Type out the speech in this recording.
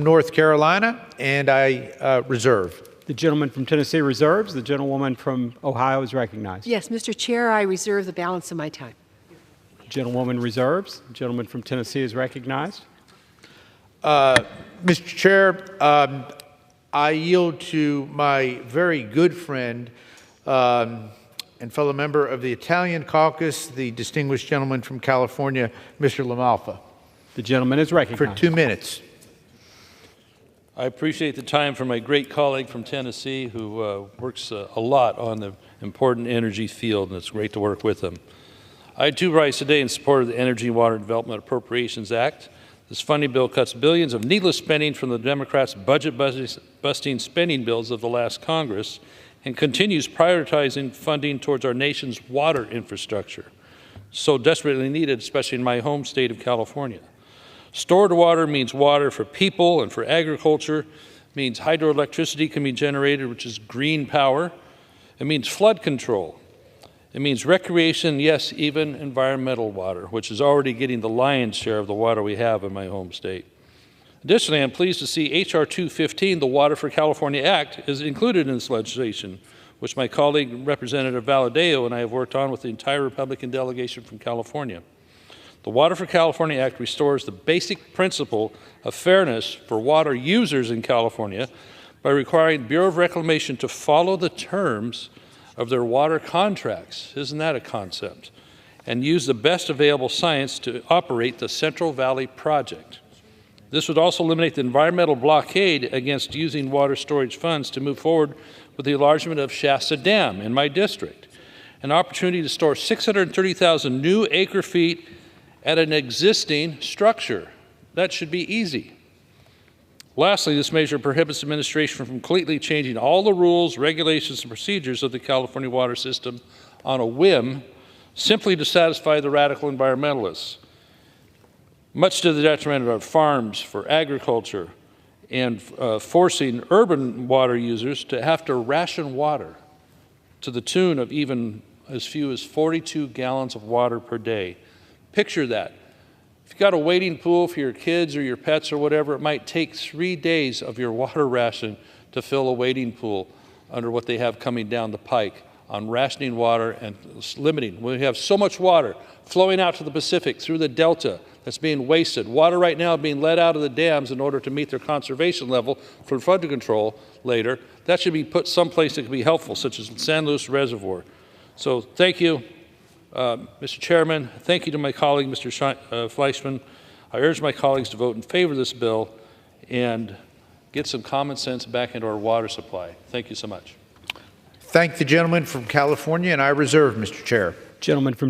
North Carolina, and I reserve. The gentleman from Tennessee reserves. The gentlewoman from Ohio is recognized. Yes, Mr. Chair, I reserve the balance of my time. Gentlewoman reserves. The gentleman from Tennessee is recognized. Mr. Chair, I yield to my very good friend and fellow member of the Italian caucus, the distinguished gentleman from California, Mr. LaMalfa. The gentleman is recognized. For 2 minutes. I appreciate the time from my great colleague from Tennessee who works a lot on the important energy field, and it's great to work with him. I too rise today in support of the Energy and Water Development Appropriations Act. This funding bill cuts billions of needless spending from the Democrats' budget-busting spending bills of the last Congress and continues prioritizing funding towards our nation's water infrastructure, so desperately needed, especially in my home state of California. Stored water means water for people and for agriculture, means hydroelectricity can be generated, which is green power. It means flood control. It means recreation, yes, even environmental water, which is already getting the lion's share of the water we have in my home state. Additionally, I'm pleased to see H.R. 215, the Water for California Act, is included in this legislation, which my colleague, Representative Valadeo, and I have worked on with the entire Republican delegation from California. The Water for California Act restores the basic principle of fairness for water users in California by requiring the Bureau of Reclamation to follow the terms of their water contracts. Isn't that a concept? And use the best available science to operate the Central Valley Project. This would also eliminate the environmental blockade against using water storage funds to move forward with the enlargement of Shasta Dam in my district, an opportunity to store 630,000 new acre-feet at an existing structure. That should be easy. Lastly, this measure prohibits administration from completely changing all the rules, regulations, and procedures of the California water system on a whim, simply to satisfy the radical environmentalists, much to the detriment of our farms, for agriculture, and forcing urban water users to have to ration water to the tune of even as few as 42 gallons of water per day. Picture that. If you've got a wading pool for your kids or your pets or whatever, it might take 3 days of your water ration to fill a wading pool under what they have coming down the pike on rationing water and limiting. We have so much water flowing out to the Pacific through the Delta that's being wasted. Water right now being let out of the dams in order to meet their conservation level for flood control later. That should be put someplace that can be helpful, such as San Luis Reservoir. So thank you. Mr. Chairman, thank you to my colleague, Mr. Fleischman. I urge my colleagues to vote in favor of this bill and get some common sense back into our water supply. Thank you so much. Thank the gentleman from California, and I reserve, Mr. Chair. Gentleman from